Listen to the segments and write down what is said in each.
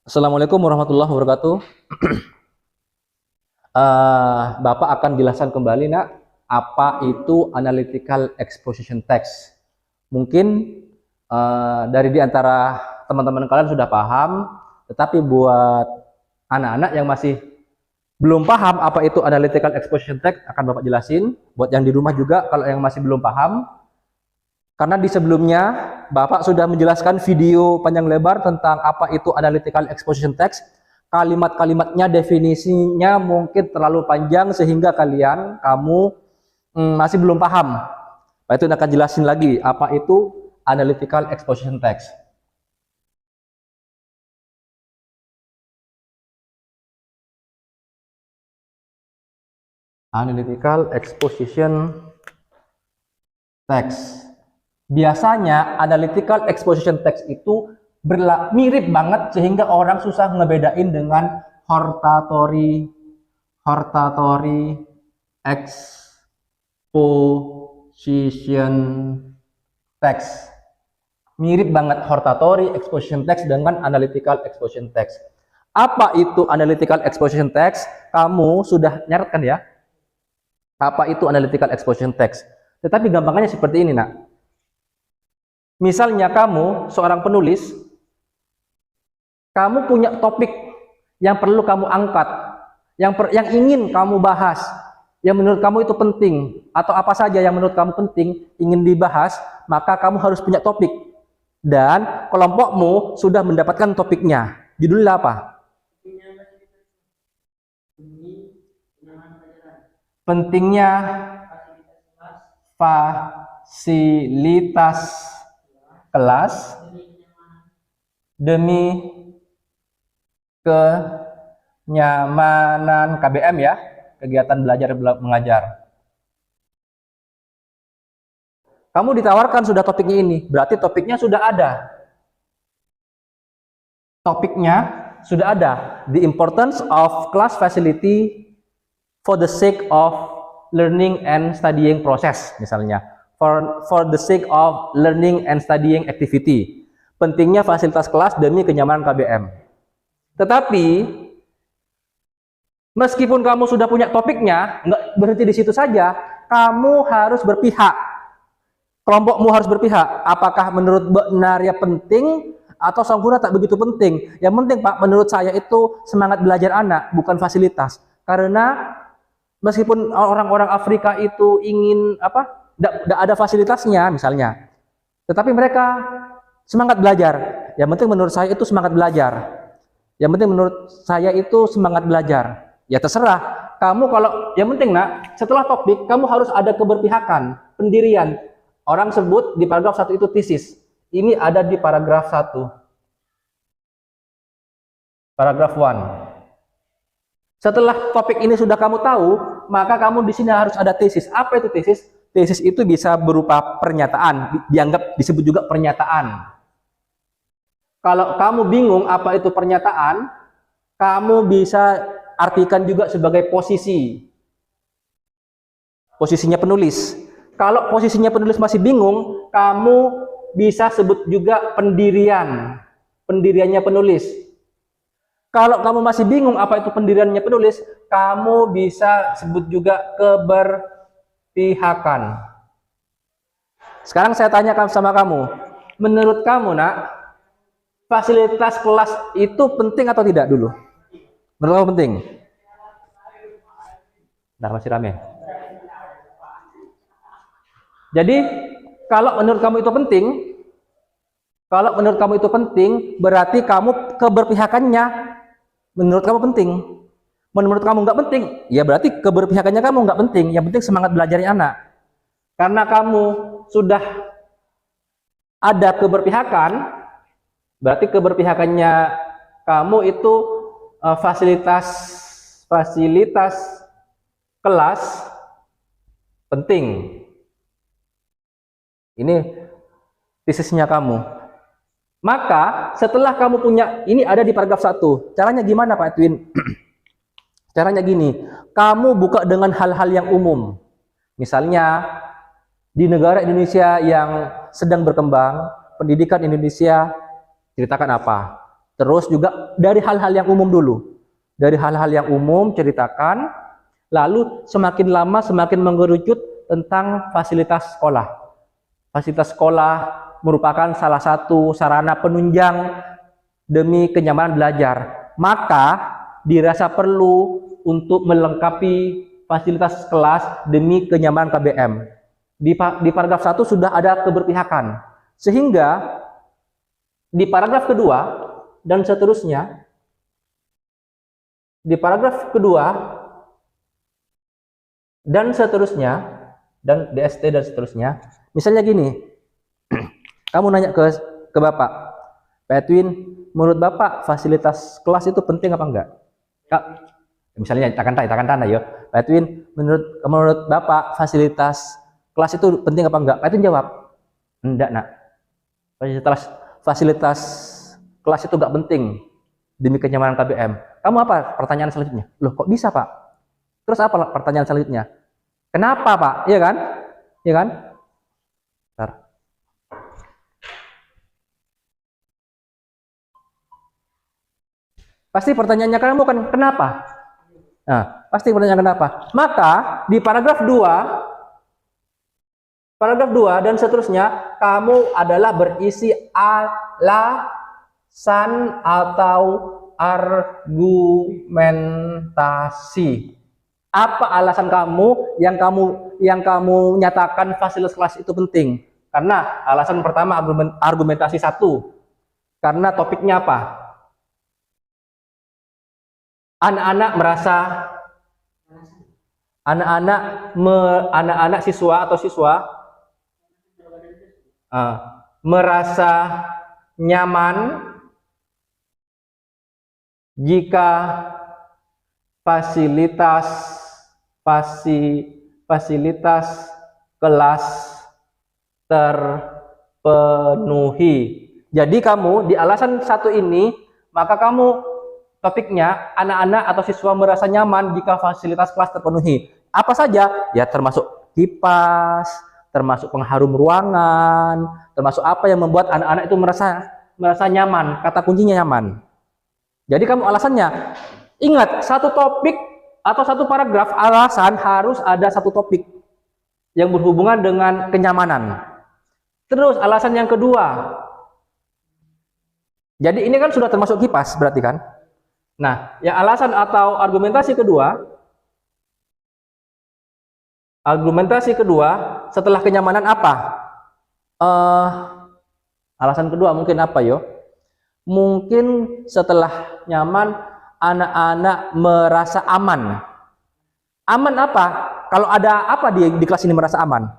Assalamualaikum warahmatullahi wabarakatuh. Bapak akan jelaskan kembali, nak, apa itu analytical exposition text. Mungkin dari di antara teman-teman kalian sudah paham, tetapi buat anak-anak yang masih belum paham apa itu analytical exposition text, akan Bapak jelasin. Buat yang di rumah juga, kalau yang masih belum paham, karena di sebelumnya Bapak sudah menjelaskan video panjang lebar tentang apa itu analytical exposition text. Kalimat-kalimatnya, definisinya mungkin terlalu panjang sehingga kamu masih belum paham. Nah, itu akan jelasin lagi apa itu analytical exposition text. Analytical exposition text. Biasanya analytical exposition text itu mirip banget sehingga orang susah ngebedain dengan hortatory exposition text. Mirip banget hortatory exposition text dengan analytical exposition text. Apa itu analytical exposition text? Kamu sudah nyaret kan ya? Apa itu analytical exposition text? Tetapi gampangnya seperti ini, nak. Misalnya kamu seorang penulis, kamu punya topik yang perlu kamu angkat, yang ingin kamu bahas, yang menurut kamu itu penting, atau apa saja yang menurut kamu penting ingin dibahas, maka kamu harus punya topik. Dan kelompokmu sudah mendapatkan topiknya. Judulnya apa? Pentingnya fasilitas kelas demi kenyamanan KBM ya, kegiatan belajar mengajar. Kamu ditawarkan sudah topiknya ini, berarti topiknya sudah ada. Topiknya sudah ada. The importance of class facility for the sake of learning and studying process, misalnya. For the sake of learning and studying activity. Pentingnya fasilitas kelas demi kenyamanan KBM. Tetapi meskipun kamu sudah punya topiknya, nggak berhenti di situ saja, kamu harus berpihak. Kelompokmu harus berpihak. Apakah menurut benarnya penting atau sempurna tak begitu penting? Yang penting, Pak, menurut saya itu semangat belajar anak, bukan fasilitas. Karena meskipun orang-orang Afrika itu ingin tidak ada fasilitasnya misalnya, tetapi mereka semangat belajar. Yang penting menurut saya itu semangat belajar. Yang penting menurut saya itu semangat belajar. Ya terserah. Kamu kalau yang penting, nak, setelah topik kamu harus ada keberpihakan, pendirian. Orang sebut di paragraf 1 itu tesis. Ini ada di paragraf 1. Paragraf 1. Setelah topik ini sudah kamu tahu, maka kamu di sini harus ada tesis. Apa itu tesis? Tesis itu bisa berupa pernyataan, dianggap disebut juga pernyataan. Kalau kamu bingung apa itu pernyataan, kamu bisa artikan juga sebagai posisi. Posisinya penulis. Kalau posisinya penulis masih bingung, kamu bisa sebut juga pendirian. Pendiriannya penulis. Kalau kamu masih bingung apa itu pendiriannya penulis, kamu bisa sebut juga keberpihakan. Sekarang saya tanyakan sama kamu, menurut kamu, nak, fasilitas kelas itu penting atau tidak dulu? Menurut kamu penting? Nah, masih rame. Jadi, kalau menurut kamu itu penting, berarti kamu keberpihakannya menurut kamu penting. Menurut kamu nggak penting, ya berarti keberpihakannya kamu nggak penting. Yang penting semangat belajarnya anak. Karena kamu sudah ada keberpihakan, berarti keberpihakannya kamu itu fasilitas kelas penting. Ini tesisnya kamu. Maka setelah kamu punya, ini ada di paragraf 1. Caranya gimana, Pak Edwin? Caranya gini, kamu buka dengan hal-hal yang umum. Misalnya di negara Indonesia yang sedang berkembang, pendidikan Indonesia, ceritakan apa? Terus juga dari hal-hal yang umum dulu. Dari hal-hal yang umum ceritakan, lalu semakin lama semakin mengerucut tentang fasilitas sekolah. Fasilitas sekolah merupakan salah satu sarana penunjang demi kenyamanan belajar. Maka dirasa perlu untuk melengkapi fasilitas kelas demi kenyamanan KBM. Di paragraf 1 sudah ada keberpihakan. Sehingga di paragraf kedua dan seterusnya, di paragraf kedua dan seterusnya, dan DST dan seterusnya, misalnya gini, kamu nanya ke Bapak, Pak Edwin, menurut Bapak fasilitas kelas itu penting apa enggak? Kak, misalnya takkan tanya ya, Pak Edwin, menurut Bapak fasilitas kelas itu penting apa enggak? Pak Edwin jawab, enggak nak, fasilitas kelas itu enggak penting demi kenyamanan KBM. Kamu apa pertanyaan selanjutnya? Loh kok bisa Pak? Terus apa pertanyaan selanjutnya? Kenapa Pak? Iya kan? Iya kan? Bentar. Pasti pertanyaannya kamu kan kenapa? Nah, pasti pertanyaan kenapa. Maka di paragraf 2 dan seterusnya, kamu adalah berisi alasan atau argumentasi. Apa alasan kamu yang kamu nyatakan fasilitas kelas itu penting? Karena alasan pertama argumentasi 1. Karena topiknya apa? Anak-anak siswa atau siswa merasa nyaman jika fasilitas kelas terpenuhi. Jadi kamu di alasan 1 ini, maka kamu topiknya anak-anak atau siswa merasa nyaman jika fasilitas kelas terpenuhi. Apa saja? Ya termasuk kipas, termasuk pengharum ruangan, termasuk apa yang membuat anak-anak itu merasa nyaman. Kata kuncinya nyaman. Jadi kamu alasannya, ingat, satu topik atau satu paragraf alasan harus ada satu topik yang berhubungan dengan kenyamanan. Terus alasan yang kedua. Jadi ini kan sudah termasuk kipas berarti kan? Nah, yang alasan atau argumentasi kedua setelah kenyamanan apa? Alasan kedua mungkin apa yo? Mungkin setelah nyaman anak-anak merasa aman. Aman apa? Kalau ada apa di kelas ini merasa aman?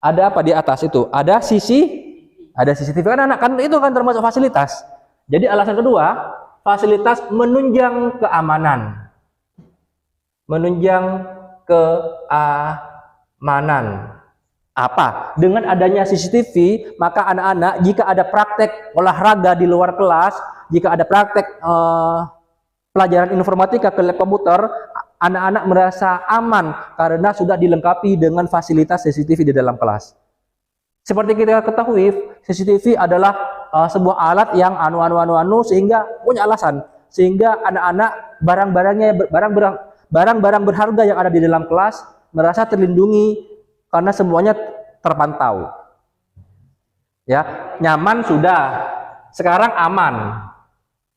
Ada apa di atas itu? Ada CCTV kan anak kan itu kan termasuk fasilitas. Jadi alasan kedua, fasilitas menunjang keamanan. Menunjang keamanan. Apa? Dengan adanya CCTV, maka anak-anak jika ada praktek olahraga di luar kelas, jika ada praktek pelajaran informatika ke lab komputer, anak-anak merasa aman karena sudah dilengkapi dengan fasilitas CCTV di dalam kelas. Seperti kita ketahui, CCTV adalah sebuah alat yang sehingga punya alasan, sehingga anak-anak barang-barang berharga yang ada di dalam kelas merasa terlindungi karena semuanya terpantau. Ya, nyaman sudah. Sekarang aman.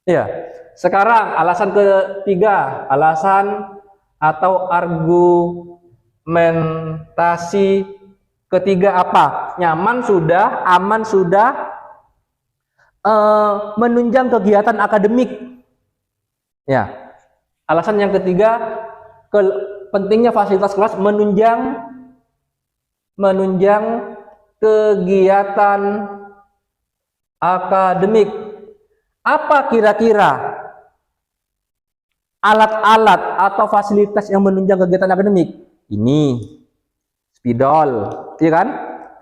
Ya. Sekarang alasan ketiga, alasan atau argumentasi ketiga apa? Nyaman sudah, aman sudah, menunjang kegiatan akademik. Ya. Alasan yang ketiga, pentingnya fasilitas kelas menunjang kegiatan akademik. Apa kira-kira alat-alat atau fasilitas yang menunjang kegiatan akademik? Ini spidol, iya kan?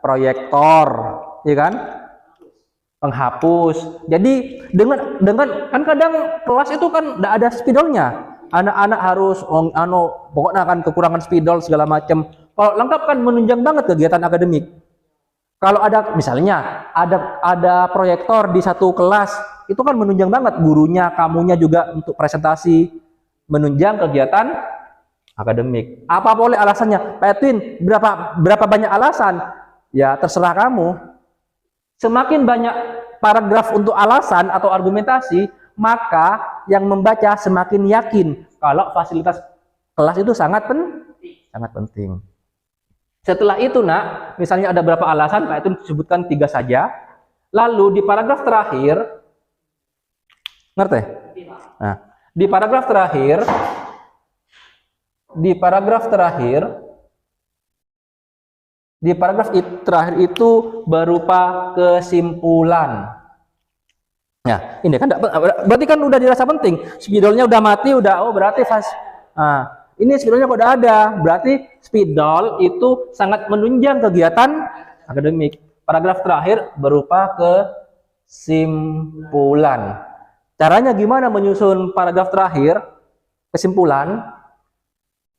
Proyektor, iya kan? Penghapus. Jadi dengan kan kadang kelas itu kan tidak ada spidolnya. Anak-anak harus pokoknya kan kekurangan spidol segala macam. Kalau lengkap kan menunjang banget kegiatan akademik. Kalau ada misalnya ada proyektor di satu kelas itu kan menunjang banget, gurunya, kamunya juga untuk presentasi, menunjang kegiatan akademik. Apa boleh alasannya? Pak Edwin, berapa banyak alasan? Ya terserah kamu. Semakin banyak paragraf untuk alasan atau argumentasi, maka yang membaca semakin yakin kalau fasilitas kelas itu sangat penting. Setelah itu, nak, misalnya ada berapa alasan, Pak Edwin sebutkan 3 saja. Lalu di paragraf terakhir, ngerti? Nah, di paragraf terakhir itu berupa kesimpulan. Nah, ini kan berarti kan udah dirasa penting. Spidolnya udah mati, berarti ini spidolnya kok udah ada, berarti spidol itu sangat menunjang kegiatan akademik. Paragraf terakhir berupa kesimpulan. Caranya gimana menyusun paragraf terakhir? Kesimpulan.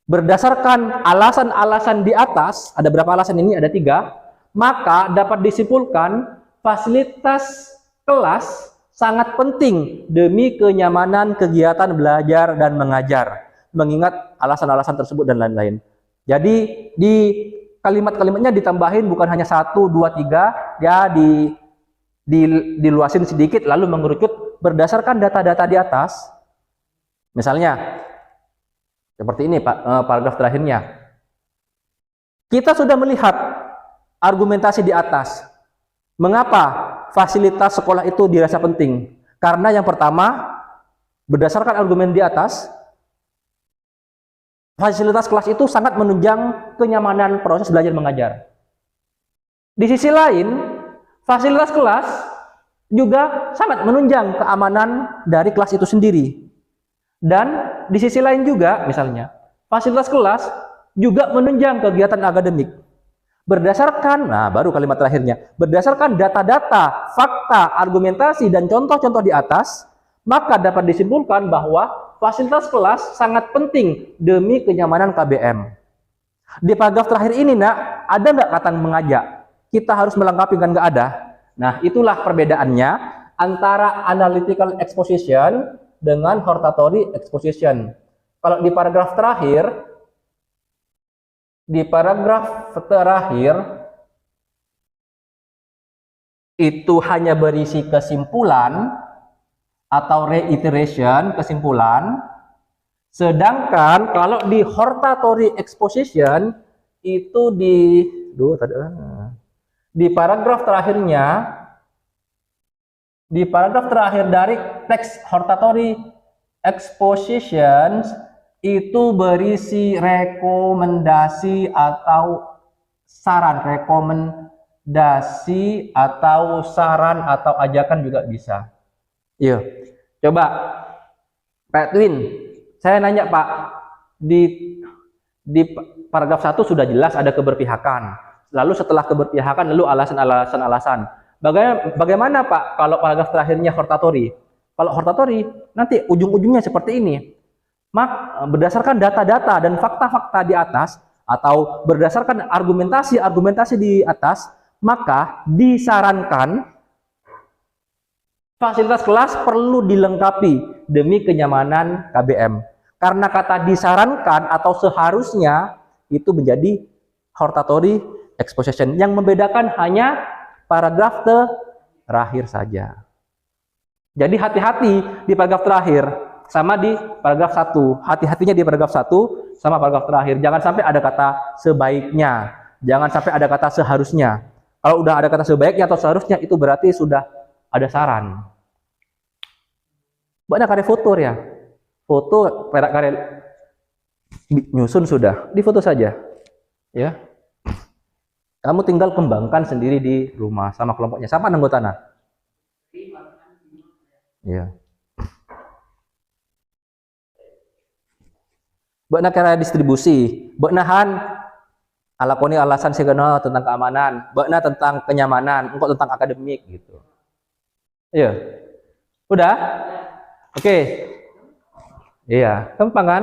Berdasarkan alasan-alasan di atas, ada berapa alasan ini? Ada 3. Maka dapat disimpulkan fasilitas kelas sangat penting demi kenyamanan kegiatan belajar dan mengajar. Mengingat alasan-alasan tersebut dan lain-lain. Jadi di kalimat-kalimatnya ditambahin bukan hanya 1, 2, 3, ya diluasin sedikit lalu mengerucut berdasarkan data-data di atas. Misalnya seperti ini Pak, paragraf terakhirnya. Kita sudah melihat argumentasi di atas. Mengapa fasilitas sekolah itu dirasa penting? Karena yang pertama, berdasarkan argumen di atas, fasilitas kelas itu sangat menunjang kenyamanan proses belajar mengajar. Di sisi lain, fasilitas kelas juga sangat menunjang keamanan dari kelas itu sendiri. Dan di sisi lain juga, misalnya, fasilitas kelas juga menunjang kegiatan akademik. Berdasarkan, baru kalimat terakhirnya, berdasarkan data-data, fakta, argumentasi, dan contoh-contoh di atas, maka dapat disimpulkan bahwa fasilitas kelas sangat penting demi kenyamanan KBM. Di paragraf terakhir ini, nak, ada nggak kata mengajak? Kita harus melengkapi, kan nggak ada. Nah, itulah perbedaannya antara analytical exposition dengan hortatory exposition. Kalau di paragraf terakhir itu hanya berisi kesimpulan atau reiteration, kesimpulan. Sedangkan kalau di hortatory exposition itu di paragraf terakhir dari teks hortatory exposition itu berisi rekomendasi atau saran, atau ajakan juga bisa. Iya, coba Pak Edwin, saya nanya Pak, di paragraf 1 sudah jelas ada keberpihakan. Lalu setelah keberpihakan, lalu alasan. Bagaimana Pak kalau paragraf terakhirnya hortatory? Kalau hortatory, nanti ujung-ujungnya seperti ini. Berdasarkan data-data dan fakta-fakta di atas, atau berdasarkan argumentasi di atas, maka disarankan fasilitas kelas perlu dilengkapi demi kenyamanan KBM. Karena kata disarankan atau seharusnya itu menjadi hortatory exposition. Yang membedakan hanya paragraf terakhir saja. Jadi hati-hati di paragraf terakhir sama di paragraf 1. Hati-hatinya di paragraf 1 sama paragraf terakhir. Jangan sampai ada kata sebaiknya. Jangan sampai ada kata seharusnya. Kalau udah ada kata sebaiknya atau seharusnya, itu berarti sudah ada saran. Banyak karya foto ya. Foto karya nyusun sudah, difoto saja. Ya. Kamu tinggal kembangkan sendiri di rumah sama kelompoknya. Sama anggotanya. Ya. Buat karya distribusi, buat nahan alakoni alasan segenol tentang keamanan, buat tentang kenyamanan, engkau tentang akademik gitu. Iya. Udah? Oke. Iya, gampang kan?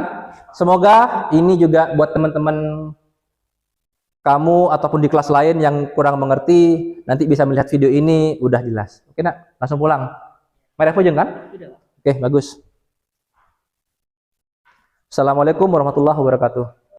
Semoga ini juga buat teman-teman kamu ataupun di kelas lain yang kurang mengerti, nanti bisa melihat video ini udah jelas. Oke, nak? Langsung pulang. Pada Pujeng kan? Sudah. Oke, bagus. Assalamualaikum warahmatullahi wabarakatuh.